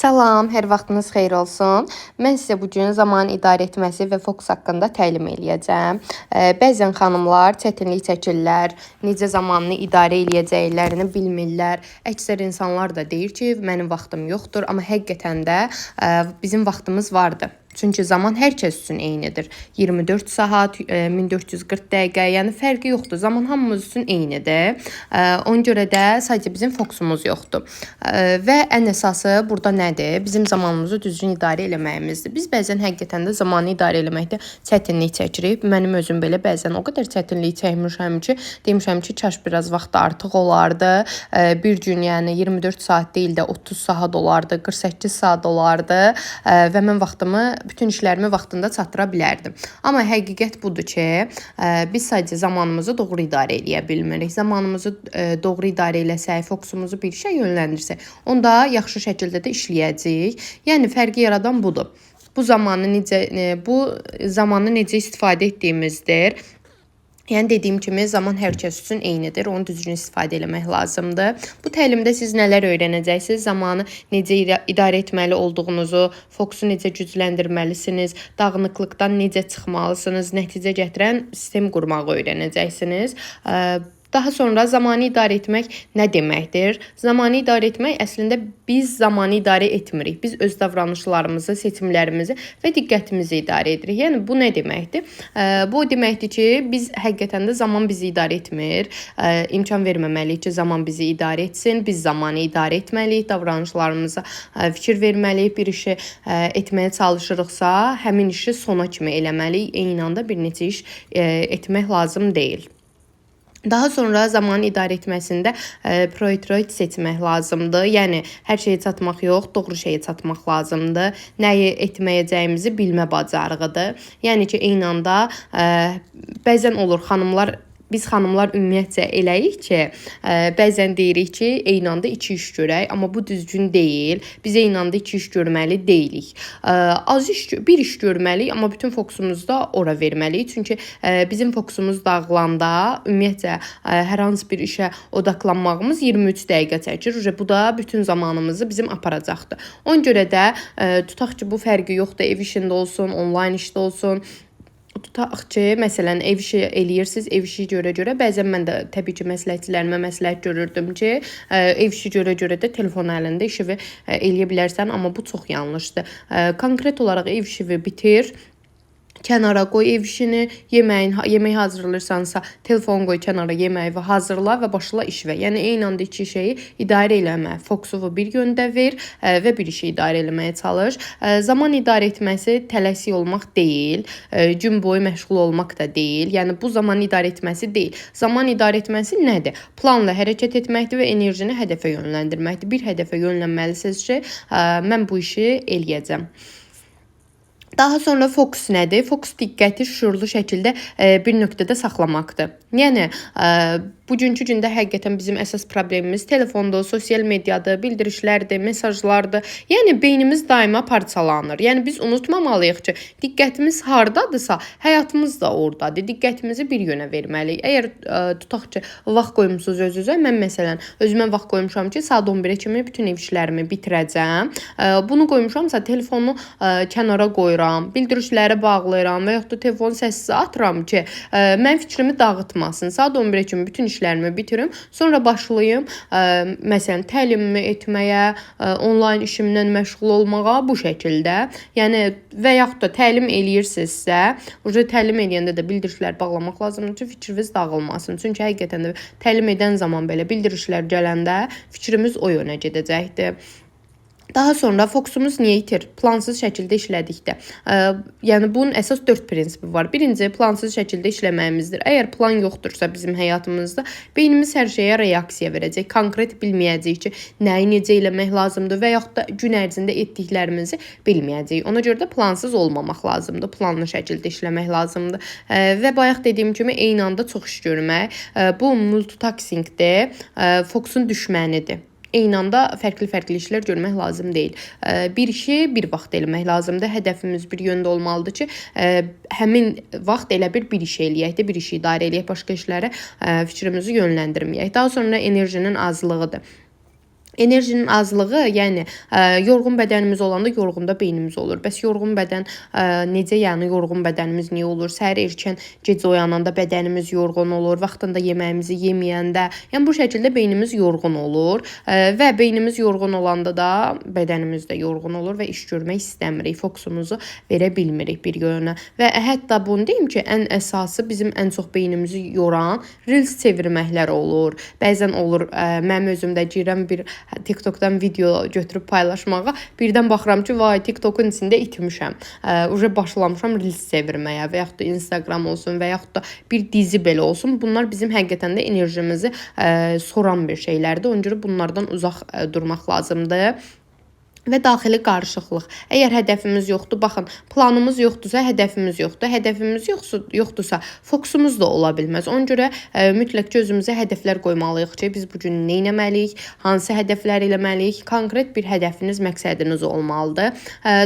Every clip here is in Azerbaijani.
Salam, hər vaxtınız xeyir olsun. Mən sizə bu gün zaman idarə etməsi və fokus haqqında təlim eləyəcəm. Bəzən xanımlar çətinlik çəkirlər, necə zamanını idarə eləyəcəklərini bilmirlər. Əksər insanlar da deyir ki, mənim vaxtım yoxdur, amma həqiqətən də bizim vaxtımız vardı. Çünki zaman hər kəs üçün eynidir. 24 saat, 1440 dəqiqə, yəni fərqi yoxdur. Zaman hamımız üçün eynidir. Ona görə də sadəcə bizim fokusumuz yoxdur. Və ən əsası burada nədir? Bizim zamanımızı düzgün idarə eləməyimizdir. Biz bəzən həqiqətən də zamanı idarə eləməkdə çətinlik çəkirik. Mənim özüm belə bəzən o qədər çətinlik çəkmişəm ki, demişəm ki, kaş biraz vaxt artıq olardı. Bir gün, yəni 24 saat deyil də 30 saat olardı, 48 saat olardı və mən vaxtımı bütün işlərimi vaxtında çatdıra bilərdim. Amma həqiqət budur ki, biz sadəcə zamanımızı doğru idarə eləyə bilmirik. Zamanımızı doğru idarə eləsək, fokusumuzu bir işə yönləndirsək, onda yaxşı şəkildə də işləyəcəyik. Yəni fərqi yaradan budur. Bu zamanı necə istifadə etdiyimizdir. Yəni dediyim kimi zaman hər kəs üçün eynidir. Onu düzgün istifadə etmək lazımdır. Bu təlimdə siz nələr öyrənəcəksiniz? Zamanı necə idarə etməli olduğunuzu, fokusu necə gücləndirməlisiniz, dağınıqlıqdan necə çıxmalısınız, nəticə gətirən sistem qurmağı öyrənəcəksiniz. Daha sonra zamanı idarə etmək nə deməkdir? Zamanı idarə etmək əslində biz zamanı idarə etmirik. Biz öz davranışlarımızı, seçimlərimizi və diqqətimizi idarə edirik. Yəni bu nə deməkdir? Bu deməkdir ki, biz həqiqətən də zaman bizi idarə etmir. İmkan verməməliyik ki, zaman bizi idarə etsin. Biz zamanı idarə etməliyik, davranışlarımıza fikir verməliyik. Bir işi etməyə çalışırıqsa, həmin işi sona kimi eləməliyik. Eyni anda bir neçə iş etmək lazım deyil. Daha sonra zaman idarə etməsində prioritet seçmək lazımdır. Yəni hər şeyə çatmaq yox, doğru şeyə çatmaq lazımdır. Nəyi etməyəcəyimizi bilmə bacarığıdır. Yəni ki, eyni anda bəzən olur biz xanımlar ümumiyyətcə eləyik ki, bəzən deyirik ki, eyni anda 2 iş görək, amma bu düzgün deyil. Biz eyni anda 2 iş görməli deyilik. Bir iş görməliyik, amma bütün fokusumuzu da ora verməliyik. Çünki bizim fokusumuz dağılanda ümumiyyətcə hər hansı bir işə odaqlanmağımız 23 dəqiqə çəkir. Bu da bütün zamanımızı bizim aparacaqdır. Ona görə də tutaq ki, bu fərqi yoxdur, ev işində olsun, onlayn işdə olsun. Tutaq ki, məsələn, ev işi eləyirsiniz, ev işi görə bəzən mən də təbii ki, məsləhətçilərimə məsləhət görürdüm ki, ev işi görə də telefon əlində işi eləyə bilərsən, amma bu çox yanlışdır. Konkret olaraq ev işi bitir, kənara qoy ev işini, yemək hazırlayırsansa, telefon qoy kənara, yeməyi hazırla və başla işvə. Yəni eyni anda 2 şeyi idarə eləmə, fokusu bir yöndə ver və bir işi idarə eləməyə çalış. Zaman idarə etməsi tələsik olmaq deyil, gün boyu məşğul olmaq da deyil. Yəni bu zaman idarə etməsi deyil. Zaman idarə etməsi nədir? Planla hərəkət etməkdir və enerjini hədəfə yönləndirməkdir. Bir hədəfə yönlənməlisiniz ki, mən bu işi eləyəcəm. Daha sonra fokus nədir? Fokus diqqəti şüurlu şəkildə bir nöqtədə saxlamaqdır. Yəni, bugünkü gündə həqiqətən bizim əsas problemimiz telefondur, sosial mediadır, bildirişlərdir, mesajlardır. Yəni, beynimiz daima parçalanır. Yəni, biz unutmamalıyıq ki, diqqətimiz hardadırsa, həyatımız da oradadır. Diqqətimizi bir yönə verməliyik. Əgər tutaq ki, vaxt qoymusunuz özünüzə, mən məsələn, özümə vaxt qoymuşam ki, saat 11-ə kimi bütün ev işlərimi bitirəcəm. Bunu qoymuşamsa, telefonu kənara qoyuram, bildirişləri bağlayıram və yaxud da telefon səssiz atıram ki, mən fikrimi dağıtmasın. Saat 11-ə kimi bütün işlərimi bitirim, sonra başlayım məsələn təlimimi etməyə, onlayn işimdən məşğul olmağa bu şəkildə. Yəni və yaxud da təlim eləyirsinizsə, təlim eləyəndə də bildirişlər bağlamaq lazımdır ki, fikriniz dağılmasın. Çünki həqiqətən də təlim edən zaman belə bildirişlər gələndə fikrimiz o yönə gedəcəkdir. Daha sonra fokusumuz niyə itir? Plansız şəkildə işlədikdə. Yəni bunun əsas 4 prinsipi var. Birinci, plansız şəkildə işləməyimizdir. Əgər plan yoxdursa bizim həyatımızda, beynimiz hər şeyə reaksiya verəcək. Konkret bilməyəcək ki, nəyi necə eləmək lazımdır və yaxud da gün ərzində etdiklərimizi bilməyəcək. Ona görə də plansız olmamaq lazımdır. Planlı şəkildə işləmək lazımdır. Və bayaq dediyim kimi eyni anda çox iş görmək. Bu multitaskingdir. Fokusun düşmənidir. Eyni anda fərqli işlər görmək lazım deyil. Bir işi bir vaxt eləmək lazımdır. Hədəfimiz bir yöndə olmalıdır ki, həmin vaxt elə bir iş eləyək də, bir işi idarə eləyək, başqa işlərə fikrimizi yönləndirməyək. Daha sonra enerjinin azlığıdır. Enerjinin azlığı, yəni yorğun bədənimiz olanda yorğun da beynimiz olur. Bəs yorğun bədən necə, yəni yorğun bədənimiz niyə olur? Səhər erkən gecə oyananda bədənimiz yorğun olur, vaxtında yeməyimizi yeməyəndə, yəni bu şəkildə beynimiz yorğun olur və beynimiz yorğun olanda da bədənimiz də yorğun olur və iş görmək istəmirik, fokusumuzu verə bilmirik bir yönə. Və hətta bunu deyim ki, ən əsası bizim ən çox beynimizi yoran reels çevirməklər olur. Bəzən olur, mənim özümdə girəm bir TikTok'dan video götürüb paylaşmağa. Birdən baxıram ki, vay, TikTok'un içində itmişəm. Uje başlamışam reels çevirməyə və yaxud da Instagram olsun və yaxud da bir dizi belə olsun. Bunlar bizim həqiqətən də enerjimizi soran bir şeylərdir. Ona görə bunlardan uzaq durmaq lazımdır. Və daxili qarışıqlıq. Əgər hədəfimiz yoxdur, baxın, planımız yoxdursa, hədəfimiz yoxdur. Hədəfimiz yoxdursa, fokusumuz da ola bilməz. Ona görə mütləq ki, özümüzə hədəflər qoymalıyıq ki, biz bu gün nə etməliyik, hansı hədəflər eləməliyik, konkret bir hədəfiniz, məqsədiniz olmalıdır.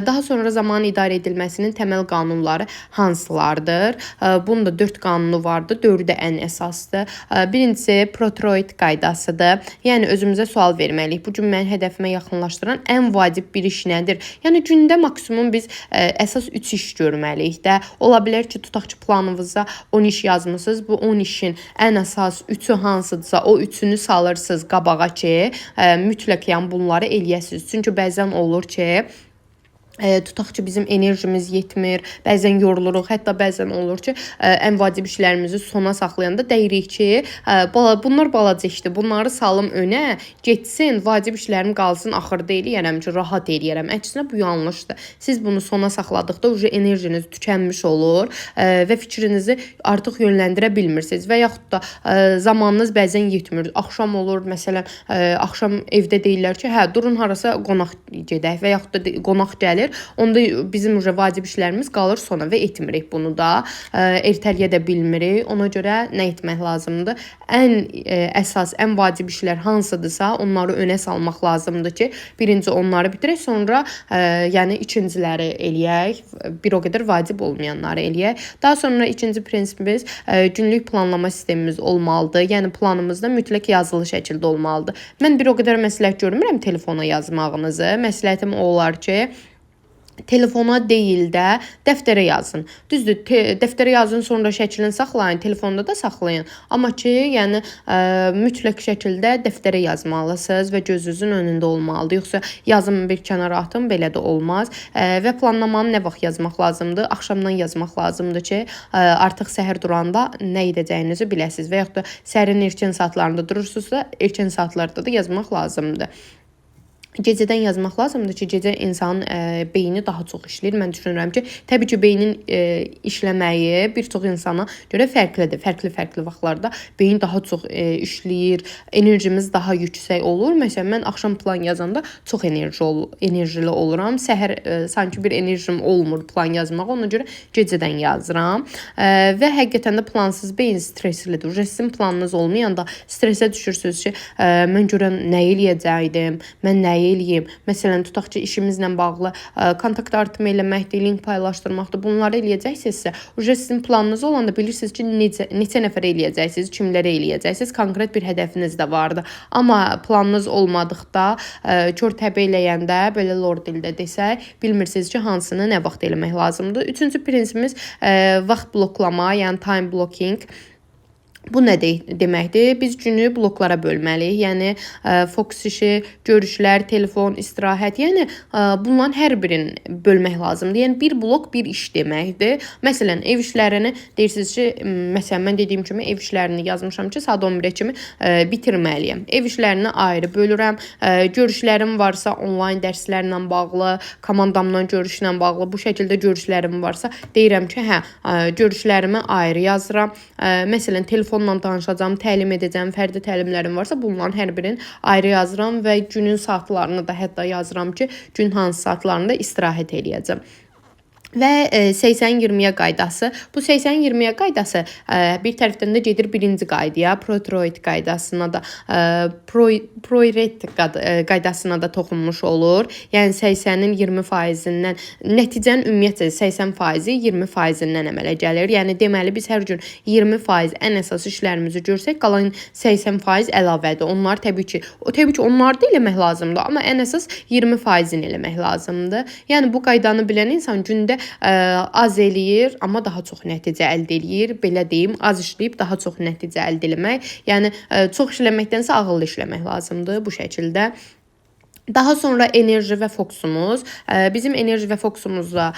Daha sonra zaman idarə edilməsinin təməl qanunları hansılardır? Bunun da 4 qanunu vardır. 4-ü də ən əsasdır. Birincisi Protroid qaydasıdır. Yəni özümüzə sual verməliyik. Bu gün məni hədəfimə yaxınlaşdıran ən vacib bir iş nədir? Yəni gündə maksimum biz əsas 3 iş görməliyik də. Ola bilər ki, tutaq ki, planınızda 10 iş yazmısınız. Bu 10 işin ən əsas 3-ü hansıdırsa, o 3-ünü salırsınız qabağa ki, mütləq yəni bunları eləyəsiniz. Çünki bəzən olur ki, tutaq ki, bizim enerjimiz yetmir, bəzən yoruluruq, hətta bəzən olur ki, ən vacib işlərimizi sona saxlayanda deyirik ki, bunlar balaca işdir, bunları salım önə, getsin, vacib işlərim qalsın, axırda eləyərəm ki, rahat eləyərəm. Əksinə bu yanlışdır. Siz bunu sona saxladıqda enerjiniz tükənmiş olur və fikrinizi artıq yönləndirə bilmirsiniz və yaxud da zamanınız bəzən yetmir. Axşam olur, məsələn, axşam evdə deyirlər ki, hə, durun harasa qonaq gedək və yaxud da qonaq gəlir. Onda bizim vacib işlərimiz qalır sona və etmirik bunu da. Ertəliyə də bilmirik. Ona görə nə etmək lazımdır? Ən əsas, ən vacib işlər hansıdırsa, onları önə salmaq lazımdır ki, birinci onları bitirək, sonra yəni ikinciləri eləyək, bir o qədər vacib olmayanları eləyək. Daha sonra ikinci prinsipimiz günlük planlama sistemimiz olmalıdır. Yəni planımızda mütləq yazılı şəkildə olmalıdır. Mən bir o qədər məsləhət görmürəm telefona yazmağınızı. Məsləhətim o olar ki, telefona deyil də dəftərə yazın. Düzdür, dəftərə yazın, sonra şəklini saxlayın, telefonda da saxlayın. Amma ki, yəni mütləq şəkildə dəftərə yazmalısınız və gözünüzün önündə olmalıdır. Yoxsa yazın bir kənara atın, belə də olmaz. Və planlamanı nə vaxt yazmaq lazımdır? Axşamdan yazmaq lazımdır ki, artıq səhər duranda nə edəcəyinizi biləsiniz və yaxud da səhərin erkən saatlarında durursunuzsa, erkən saatlarda da yazmaq lazımdır. Gecədən yazmaq lazımdır ki, gecə insanın beyni daha çox işləyir. Mən düşünürəm ki, təbii ki, beynin işləməyi bir çox insana görə fərqlidir. Fərqli vaxtlarda beyin daha çox işləyir, enerjimiz daha yüksək olur. Məsələn, mən axşam plan yazanda çox enerjili oluram. Səhər sanki bir enerjim olmur plan yazmağa, ona görə gecədən yazıram. Və həqiqətən də plansız beyin stresslidir. Sizin planınız olmayanda stressə düşürsünüz ki, mən görən nə eləyəcəydim, mən nə eləyim. Məsələn, tutaq ki, işimizlə bağlı kontakt artımı eləməkdir, link paylaşdırmaqdır. Bunları eləyəcəksinizsə, sizin planınız olanda bilirsiniz ki, neçə nəfər eləyəcəksiniz, kimlərə eləyəcəksiniz, konkret bir hədəfiniz də vardır. Amma planınız olmadıqda, kör təbə eləyəndə, belə lord dildə desək, bilmirsiniz ki, hansını nə vaxt eləmək lazımdır. Üçüncü prinsipimiz vaxt bloklama, yəni time blocking. Bu nə deməkdir? Biz günü bloklara bölməliyik. Yəni fokus işi, görüşlər, telefon, istirahət, yəni bunların hər birini bölmək lazımdır. Yəni bir blok bir iş deməkdir. Məsələn, ev işlərini deyirsiniz ki, məsələn mən dediyim kimi ev işlərini yazmışam ki, saat 11-ə kimi bitirməliyəm. Ev işlərini ayrı bölürəm. Görüşlərim varsa, onlayn dərslərlə bağlı, komandamla görüşlə bağlı, bu şəkildə görüşlərim varsa, deyirəm ki, hə, görüşlərimi ayrı yazıram. Məsələn, telefonla danışacağım, təlim edəcəm, fərdi təlimlərim varsa, bunların hər birini ayrı yazıram və günün saatlarını da hətta yazıram ki, gün hansı saatlarında istirahət eləyəcəm. Və 80-20-yə qaydası. Bu 80-20-yə qaydası bir tərəfdən də gedir birinci qaydaya, Protroid qaydasına da, Poiret qaydasına da toxunmuş olur. Yəni 80-in 20%-dən, nəticənin ümumiyyətcə 80%-i 20%-dən əmələ gəlir. Yəni deməli biz hər gün 20% ən əsas işlərimizi görsək, qalan 80% əlavədir. Onlar təbii ki, onlar da eləmək lazımdır, amma ən əsas 20%-ni eləmək lazımdır. Yəni bu qaydanı bilən insan gündə az eləyir, amma daha çox nəticə əldə eləyir. Belə deyim, az işləyib daha çox nəticə əldə etmək. Yəni çox işləməkdənsə ağıllı işləmək lazımdır bu şəkildə. Daha sonra enerji və fokusumuz. Bizim enerji və fokusumuz da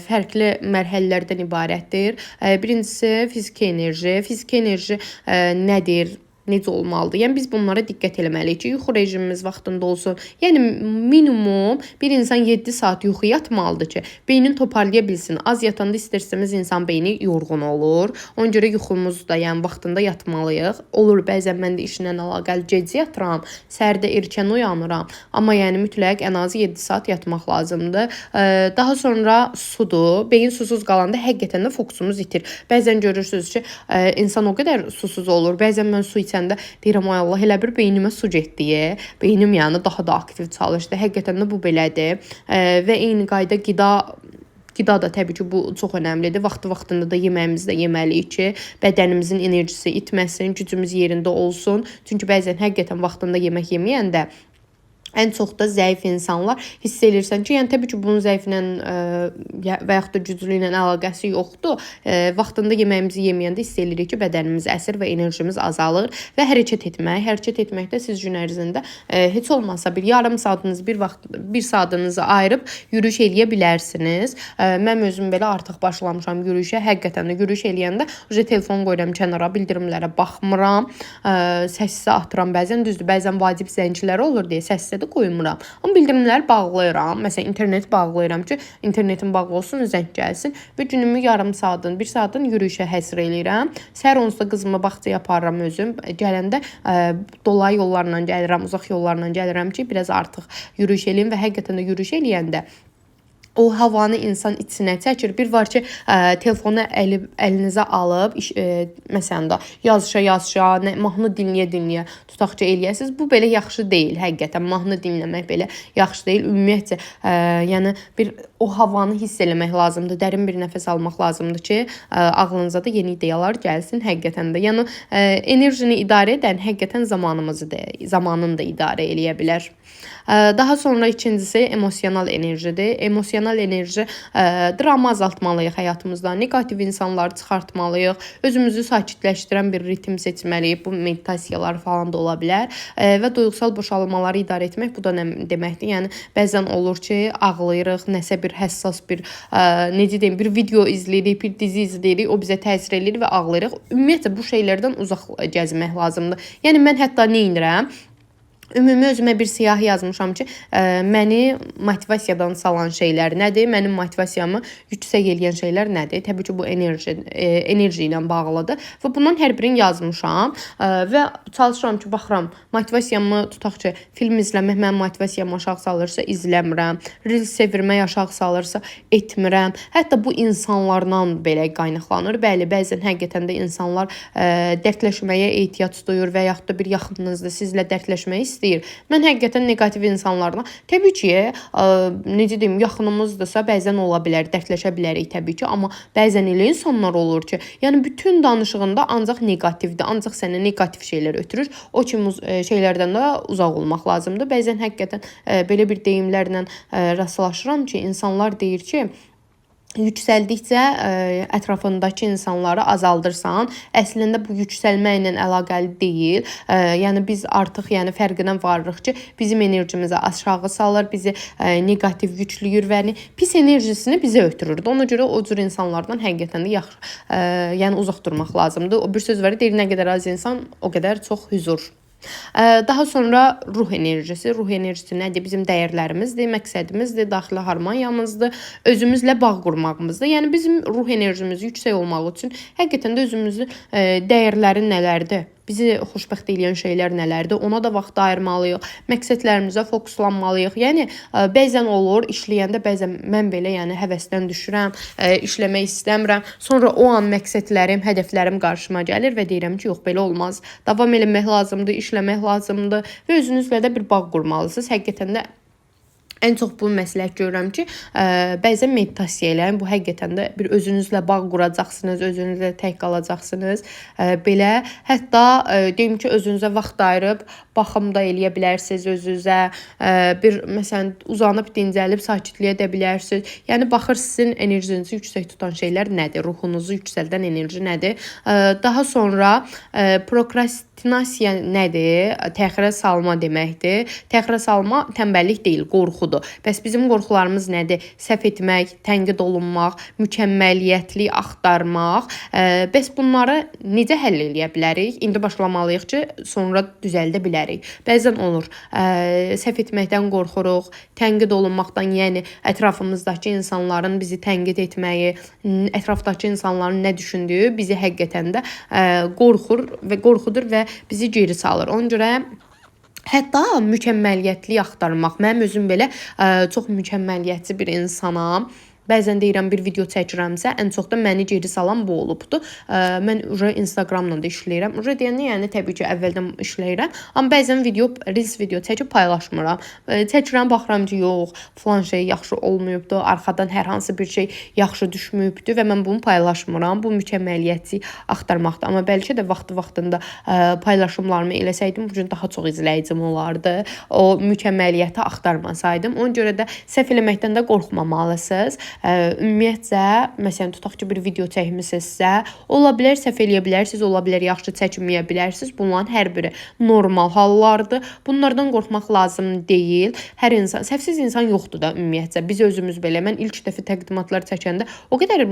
fərqli mərhələlərdən ibarətdir. Birincisi fiziki enerji. Fiziki enerji nədir? Necə olmalıdır? Yəni biz bunlara diqqət etməliyik ki, yuxu rejimimiz vaxtında olsun. Yəni minimum bir insan 7 saat yuxu yatmalıdır ki, beynin toparlaya bilsin. Az yatanda istərsəmiz insan beyni yorğun olur. Ona görə yuxumuzu da yəni vaxtında yatmalıyıq. Olur bəzən mən də işlə əlaqəli gecə yatıram, səhərdə erkən uyanıram, amma yəni mütləq ən azı 7 saat yatmaq lazımdır. Daha sonra sudur. Beyin susuz qalanda həqiqətən də fokusumuz itir. Bəzən görürsüz ki, insan o qədər susuz olur. Bəzən mən su içəndə deyirəm, ay Allah, elə bir beynimə su getdi. Beynim yəni daha da aktiv çalışdı. Həqiqətən də bu belədir. Və eyni qayda qida da təbii ki, bu çox önəmlidir. Vaxtında da yeməyimizi də yeməliyik ki, bədənimizin enerjisi itməsin, gücümüz yerində olsun. Çünki bəzən həqiqətən vaxtında yemək yeməyəndə ən çox da zəif insanlar hiss edirsən ki, yəni təbii ki, bunun zəiflə və yaxud da güclü ilə əlaqəsi yoxdur. Vaxtında yeməyimizi yeməyəndə hiss edirik ki, bədənimiz əsir və enerjimiz azalır və hərəkət etməkdə siz gün ərzində heç olmasa bir yarım saatınız, bir saatınızı ayırıb yürüyüş eləyə bilərsiniz. Mən özüm belə artıq başlamışam yürüyüşə. Həqiqətən də yürüyüş eləyəndə telefon qoyuram kənara, bildirimlərə baxmıram. Səssiz atıram bəzən, düzdür. Bəzən vacib zənglər olur deyə səssiz qoymuram. Amma bildirimləri bağlayıram. Məsələn, internet bağlayıram ki, internetin bağlı olsun, zəng gəlsin və günümü yarım saatın, bir saatın yürüyüşə həsr eləyirəm. Səhər onsuz da qızımı bağçaya aparıram özüm. Gələndə dolayı yollarla gəlirəm, uzaq yollarla gəlirəm ki, biraz artıq yürüyüş eləyim və həqiqətən də yürüyüş eləyəndə o havanı insan içinə çəkir. Bir var ki, telefonu əlinizə alıb, məsələn də yazışa, mahnı dinləyə tutaq ki, eləyəsiniz. Bu belə yaxşı deyil, həqiqətən. Mahnı dinləmək belə yaxşı deyil. Ümumiyyətcə, yəni bir o havanı hiss eləmək lazımdır. Dərin bir nəfəs almaq lazımdır ki, ağlınıza da yeni ideyalar gəlsin həqiqətən də. Yəni enerjini idarə edən həqiqətən zamanını da idarə eləyə bilər. Daha sonra ikincisi emosional enerjidir. Emosional enerji dramı azaltmalıyıq həyatımızda. Negativ insanları çıxartmalıyıq. Özümüzü sakitləşdirən bir ritm seçməliyik. Bu meditasiyalar falan da ola bilər. Və duyğusal boşalmaları idarə etmək bu da nə deməkdir? Yəni bəzən olur ki, ağlayırıq, nəsə bir həssas bir necə deyim, bir video izləyirik, bir dizi izləyirik, o bizə təsir edir və ağlayırıq. Ümumiyyətlə bu şeylərdən uzaq gəzmək lazımdır. Yəni mən hətta nə edirəm? Ümumi özümə bir siyahı yazmışam ki, məni motivasiyadan salan şeylər nədir? Mənim motivasiyamı yüksək eləyən şeylər nədir? Təbii ki, bu enerji ilə bağlıdır və bundan hər birini yazmışam və çalışıram ki, baxıram, motivasiyamı tutaq ki, film izləmək mənim motivasiyamı aşağı salırsa izləmirəm, reels çevirmək aşağı salırsa etmirəm. Hətta bu insanlarla belə qaynaqlanır. Bəli, bəzən həqiqətən də insanlar dərdləşməyə ehtiyac duyur və yaxud da bir yaxınınızda sizlə dərdləşmək istəyir. Mən həqiqətən negativ insanlarla, təbii ki, necə deyim, yaxınımızdırsa bəzən ola bilər, dərdləşə bilərik təbii ki, amma bəzən elə insanlar olur ki, yəni bütün danışığında ancaq negativdir, ancaq sənə negativ şeylər ötürür. O kimi şeylərdən də uzaq olmaq lazımdır. Bəzən həqiqətən belə bir deyimlərlə rastlaşıram ki, insanlar deyir ki, yüksəldikcə ətrafındakı insanları azaldırsan, əslində bu yüksəlmə ilə əlaqəli deyil. Yəni biz artıq fərqinə varırıq ki, bizim enerjimizi aşağı salır, bizi negativ yükləyir və pis enerjisini bizə ötürür. Ona görə o cür insanlardan həqiqətən də uzaq durmaq lazımdır. O bir söz var, deyir, nə qədər az insan, o qədər çox hüzur. Daha sonra ruh enerjisi. Ruh enerjisi nədir? Bizim dəyərlərimizdir, məqsədimizdir, daxili harmoniyamızdır, özümüzlə bağ qurmağımızdır. Yəni bizim ruh enerjimiz yüksək olmaq üçün həqiqətən də özümüzün dəyərləri nələrdir? bizi xoşbəxt edən şeylər nələrdir? Ona da vaxt ayırmalıyıq. Məqsədlərimizə fokuslanmalıyıq. Yəni bəzən olur, işləyəndə bəzən mən belə yəni həvəsdən düşürəm, işləmək istəmirəm. Sonra o an məqsədlərim, hədəflərim qarşıma gəlir və deyirəm ki, yox belə olmaz. Davam eləmək lazımdır, işləmək lazımdır və özünüzlə də bir bağ qurmalısınız. Həqiqətən də ən çox bu məsləhət görürəm ki, bəzən meditasiya eləyin. Bu həqiqətən də bir özünüzlə bağ quracaqsınız, özünüzlə tək qalacaqsınız. Belə hətta deyim ki, özünüzə vaxt ayırıb baxım da eləyə bilərsiniz özünüzə. Bir məsələn uzanıb dincəlib sakitliyə edə bilərsiniz. Yəni baxır sizin enerjinizi yüksək tutan şeylər nədir? Ruhunuzu yüksəldən enerji nədir? Daha sonra prokrastinasiya nədir? Təxirə salma deməkdir. Təxirə salma tənbəllik deyil, qorxudur. Bəs bizim qorxularımız nədir? Səhv etmək, tənqid olunmaq, mükəmməliyyətli axtarmaq. Bəs bunları necə həll edə bilərik? İndi başlamalıyıq ki, sonra düzəldə bilərik. Bəzən olur, səhv etməkdən qorxuruq, tənqid olunmaqdan, yəni ətrafımızdakı insanların bizi tənqid etməyi, ətrafdakı insanların nə düşündüyü bizi həqiqətən də qorxudur və bizi geri salır. Ona görə hətta mükəmməliyyətli axtarmaq. Mənim özüm belə çox mükəmməliyyətçi bir insanam. Bəzən deyirəm bir video çəkirəmsə, ən çox da məni geri salan bu olubdu. Mən Instagramla da işləyirəm. Deyəndə yəni təbii ki, əvvəldən işləyirəm. Amma bəzən reels video çəkib paylaşmıram. Çəkirəm, baxıram ki, yox, falan şey yaxşı olmayıbdı. Arxadan hər hansı bir şey yaxşı düşməyibdi və mən bunu paylaşmıram. Bu mükəmməliyyəti axtarmaqdır. Amma bəlkə də vaxtında paylaşımlarımı eləsəydim, bu gün daha çox izləyicim olardı. O mükəmməliyyəti axtarmasaydım. Ona görə də səhv eləməkdən də qorxmamalısınız. Ümumiyyətcə, məsələn, tutaq ki, bir video çəkmisinizsə, ola bilər səhv eləyə bilərsiniz, ola bilər yaxşı çəkməyə bilərsiniz. Bunların hər biri normal hallardır. Bunlardan qorxmaq lazım deyil. Hər insan, səhvsiz insan yoxdur da ümumiyyətcə. Biz özümüz belə, mən ilk dəfə təqdimatlar çəkəndə o qədər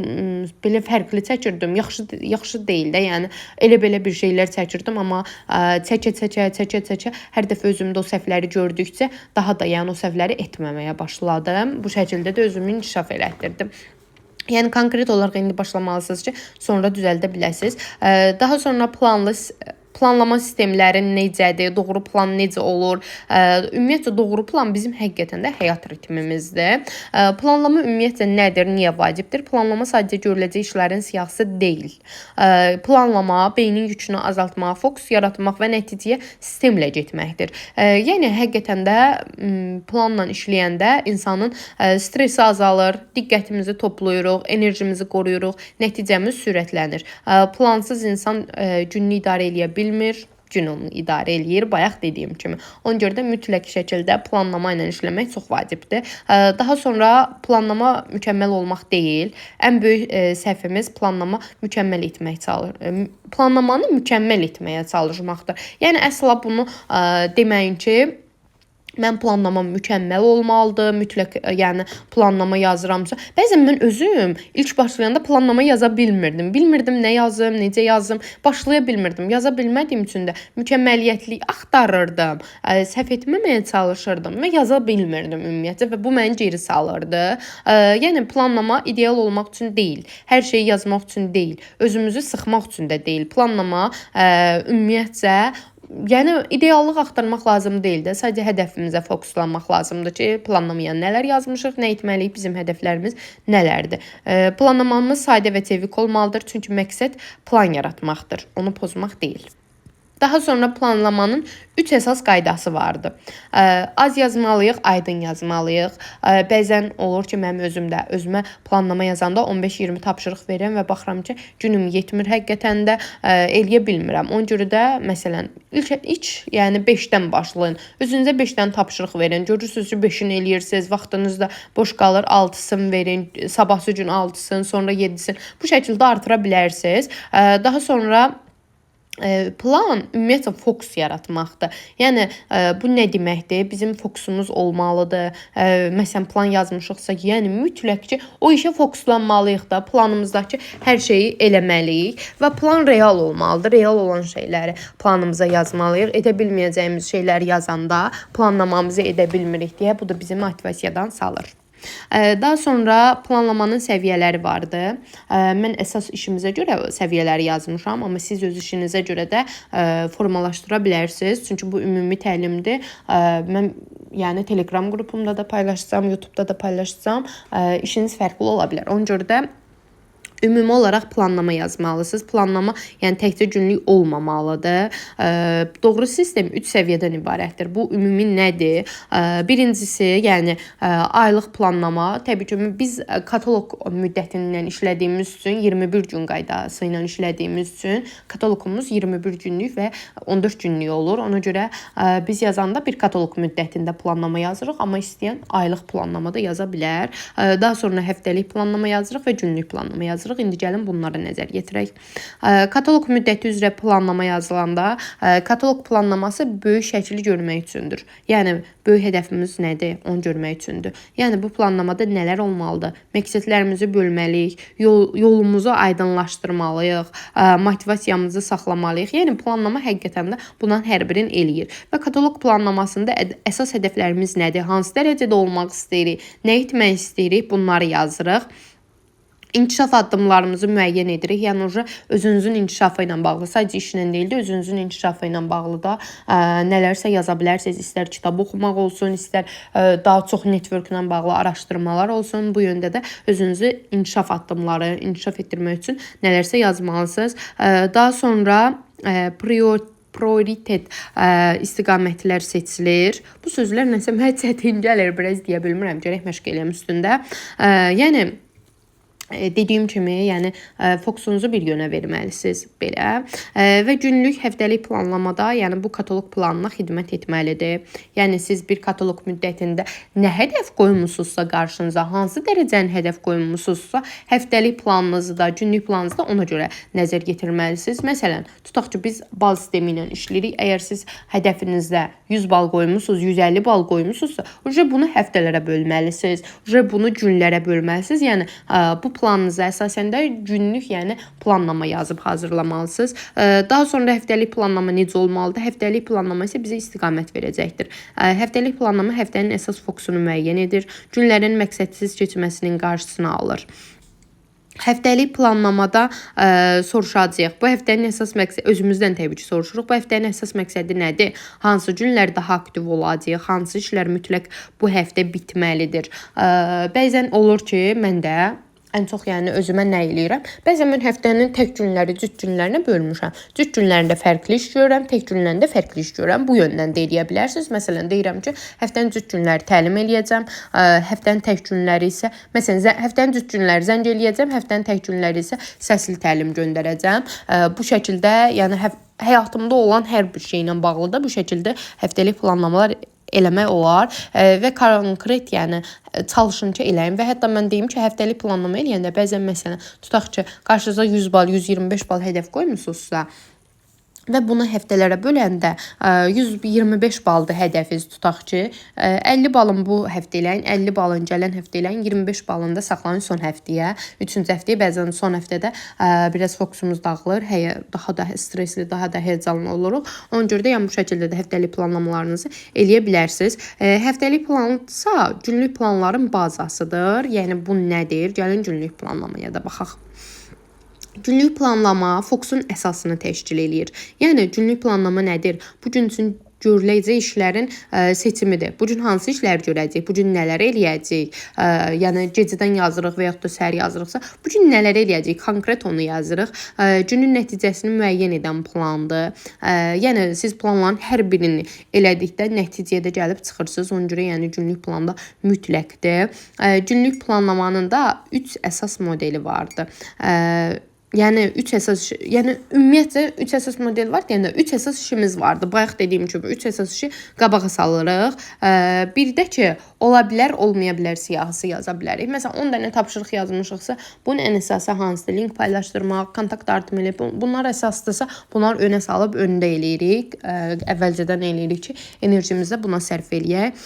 belə fərqli çəkirdim. Yaxşı deyil də, yəni elə belə bir şeylər çəkirdim, amma çəkə hər dəfə özümdə o səhvləri gördükcə daha da yəni o səhvləri etməməyə başladım. Bu şəkildə də özümü inkişaf elətdirdim. Yəni konkret olaraq indi başlamalısınız ki, sonra düzəldə biləsiniz. Daha sonra planlama sistemləri necədir, doğru plan necə olur? Ümumiyyətcə doğru plan bizim həqiqətən də həyat ritmimizdir. Planlama ümumiyyətcə nədir, niyə vacibdir? Planlama sadəcə görüləcək işlərin siyahısı deyil. Planlama beynin yükünü azaltmaq, fokus yaratmaq və nəticəyə sistemlə getməkdir. Yəni həqiqətən də planla işləyəndə insanın stresi azalır, diqqətimizi toplayırıq, enerjimizi qoruyuruq, nəticəmiz sürətlənir. Plansız insan gününü idarə edə bilmir, gün onu idarə eləyir, bayaq dediyim kimi. Ona görə də mütləq şəkildə planlama ilə işləmək çox vacibdir. Daha sonra planlama mükəmməl olmaq deyil. Ən böyük səhvimiz planlamanı mükəmməl etməyə çalışmaqdır. Yəni əsla bunu deməyin ki, mən planlamam mükəmməl olmalıdır, mütləq yəni planlama yazıramsa. Bəzən mən özüm ilk başlayanda planlama yaza bilmirdim. Bilmirdim nə yazım, necə yazım, başlaya bilmirdim. Yaza bilmədiyim üçün də mükəmməliyyətli axtarırdım. Səhv etməməyə çalışırdım və yaza bilmirdim ümumiyyətcə və bu məni geri salırdı. Yəni planlama ideal olmaq üçün deyil, hər şeyi yazmaq üçün deyil, özümüzü sıxmaq üçün də deyil. Planlama ümumiyyətcə yəni ideallıq axtarmaq lazım deyil də, sadəcə hədəfimizə fokuslanmaq lazımdır ki, planlamaya nələr yazmışıq, nə etməliyik, bizim hədəflərimiz nələrdir. Planlamamız sadə və tevrik olmalıdır, çünki məqsəd plan yaratmaqdır, onu pozmaq deyil. Daha sonra planlamanın 3 əsas qaydası vardır. Az yazmalıyıq, aydın yazmalıyıq. Bəzən olur ki, mənim özümə planlama yazanda 15-20 tapşırıq verirəm və baxıram ki, günüm yetmir həqiqətən də, eləyə bilmirəm. Ona görə də məsələn yəni 5-dən başlayın. Özünüzə 5-dən tapşırıq verin. Görürsünüz ki, 5-ini eləyirsiniz, vaxtınız da boş qalır, 6-sını verin, sabahsı gün 6-sını, sonra 7-sini. Bu şəkildə artıra bilərsiniz. Daha sonra plan ümumiyyətlə fokus yaratmaqdır. Yəni bu nə deməkdir? Bizim fokusumuz olmalıdır. Məsələn plan yazmışıqsa, yəni mütləq ki o işə fokuslanmalıyıq da, planımızdakı hər şeyi eləməliyik və plan real olmalıdır. Real olan şeyləri planımıza yazmalıyıq. Edə bilməyəcəyimiz şeyləri yazanda planlamamızı edə bilmirik deyə bu da bizi motivasiyadan salır. Daha sonra planlamanın səviyyələri vardı. Mən əsas işimizə görə səviyyələri yazmışam, amma siz öz işinizə görə də formalaşdıra bilərsiniz. Çünki bu ümumi təlimdir. Mən yəni Telegram qrupumda da paylaşacağam, YouTube'da da paylaşacağam. İşiniz fərqli ola bilər. Ona görə də ümumi olaraq planlama yazmalısınız. Planlama yəni təkcə günlük olmamalıdır. Doğru sistem 3 səviyyədən ibarətdir. Bu ümumi nədir? Birincisi, yəni aylıq planlama. Təbii ki, biz kataloq müddətindən işlədiyimiz üçün 21 gün qaydası ilə işlədiyimiz üçün kataloqumuz 21 günlük və 14 günlük olur. Ona görə biz yazanda bir kataloq müddətində planlama yazırıq, amma istəyən aylıq planlama da yaza bilər. Daha sonra həftəlik planlama yazırıq və günlük planlama yazırıq. İndi gəlin bunlara nəzər yetirək. Kataloq müddəti üzrə planlama yazılanda, kataloq planlaması böyük şəkli görmək üçündür. Yəni, böyük hədəfimiz nədir? Onu görmək üçündür. Yəni, bu planlamada nələr olmalıdır? Məqsədlərimizi bölməliyik, yolumuzu aydınlaşdırmalıyıq, motivasiyamızı saxlamalıyıq. Yəni, planlama həqiqətən də bundan hər birini eləyir. Və kataloq planlamasında əsas hədəflərimiz nədir? Hansı dərəcədə olmaq istəyirik? Nə etmək istəyirik? Bunları yazırıq. İnkişaf addımlarımızı müəyyən edirik. Yəni özünüzün inkişafı ilə bağlı, sadəcə işlə deyil də özünüzün inkişafı ilə bağlı da nələrsə yaza bilərsiniz. İstər kitab oxumaq olsun, istər daha çox networklə bağlı araşdırmalar olsun. Bu yöndə də özünüzü inkişaf addımları, inkişaf etdirmək üçün nələrsə yazmalısınız. Daha sonra prioritet istiqamətlər seçilir. Bu sözlər nəsə mənə çətin gəlir, biraz deyə bilmirəm. Gərək məşq eləyəm üstündə. Yəni dediyim kimi, yəni fokusunuzu bir yönə verməlisiniz belə. Və günlük, həftəlik planlamada, yəni bu kataloq planına xidmət etməlidir. Yəni siz bir kataloq müddətində nə hədəf qoymusunuzsa qarşınıza, hansı dərəcənin hədəf qoymusunuzsa, həftəlik planınızı da, günlük planınızı da ona görə nəzər yetirməlisiniz. Məsələn, tutaq ki, biz bal sistemi ilə işləyirik. Əgər siz hədəfinizdə 100 bal qoymusunuz, 150 bal qoymusunuzsa, bunu həftələrə bölməlisiniz, bunu günlərə bölməlisiniz. Yəni bu planınıza əsasən də günlük, yəni planlama yazıb hazırlamalısınız. Daha sonra həftəlik planlama necə olmalıdır? Həftəlik planlama isə bizə istiqamət verəcəkdir. Həftəlik planlama həftənin əsas fokusunu müəyyən edir. Günlərin məqsədsiz keçməsinin qarşısını alır. Həftəlik planlamada soruşacağıq. Bu həftənin əsas məqsədi, özümüzdən təbii ki soruşuruq. Bu həftənin əsas məqsədi nədir? Hansı günlər daha aktiv olacaq? Hansı işlər mütləq bu həftə bitməlidir? Bəzən olur ki, mən də ən çox yəni özümə nə eləyirəm? Bəzən mən həftənin tək günləri, cüt günlərinə bölmüşəm. Cüt günlərində fərqli iş görürəm, tək günlərində fərqli iş görürəm. Bu yöndən də eləyə bilərsiniz. Məsələn, deyirəm ki, həftənin cüt günləri təlim eləyəcəm. Həftənin tək günləri isə, məsələn, həftənin cüt günləri zəng eləyəcəm. Həftənin tək günləri isə səsli təlim göndərəcəm. Bu şəkildə, yəni həyatımda olan hər bir şeylə bağlı da bu şəkildə həftəlik planlamalar eləmək olar və konkret, yəni çalışın ki, eləyin və hətta mən deyim ki, həftəlik planlama eləyəndə bəzən məsələn, tutaq ki, qarşınıza 100 bal, 125 bal hədəf qoymusunuzsa və bunu həftələrə böləndə 125 baldır hədəfiniz, tutaq ki, 50 balın bu həftə eləyin, 50 balın gələn həftə eləyin, 25 balını da saxlayın son həftəyə. 3-cü həftəyə, bəzən son həftədə biraz fokusumuz dağılır, daha da stresli, daha da həyəcanlı oluruq. Ona görə də yəni bu şəkildə də həftəlik planlamalarınızı eləyə bilərsiniz. Həftəlik plansa günlük planların bazasıdır. Yəni bu nədir? Gəlin günlük planlamaya da baxaq. Günlük planlama fokusun əsasını təşkil eləyir. Yəni günlük planlama nədir? Bu gün üçün görüləcək işlərin seçimidir. Bu gün hansı işlər görəcəyik? Bu gün nələr eləyəcəyik? Yəni gecədən yazırıq və yaxud da səhər yazırıqsa, bu gün nələr eləyəcəyik? Konkret onu yazırıq. Günün nəticəsini müəyyən edən plandır. Yəni siz planların hər birini elədikdə nəticəyə də gəlib çıxırsınız. Ona görə yəni günlük planda mütləqdir. Günlük planlamanın da 3 əsas modeli vardır. Yəni ümumiyyətcə 3 əsas model var. Yəni 3 əsas işimiz vardı. Bayaq dediyim kimi 3 əsas işi qabağa salırıq. Bir də ki, ola bilər, olmaya bilər siyahısı yaza bilərik. Məsələn, 10 dənə tapşırıq yazmışıqsa, bunun ən əsası hansıdır? Link paylaşdırmaq, kontakt artım eləyib. Bunlar əsasdırsa, bunlar önə salıb öndə eləyirik. Əvvəlcədən eləyirik ki, enerjimizi buna sərf eləyək.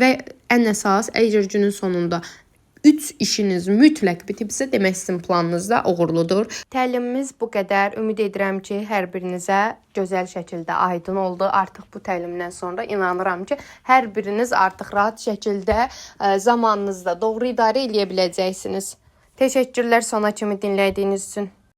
Və ən əsas, əgər günün sonunda 3 işiniz mütləq bitibsə, demək sizin planınız da uğurludur. Təlimimiz bu qədər. Ümid edirəm ki, hər birinizə gözəl şəkildə aydın oldu. Artıq bu təlimdən sonra inanıram ki, hər biriniz artıq rahat şəkildə zamanınızda doğru idarə edə biləcəksiniz. Təşəkkürlər sona kimi dinlədiyiniz üçün.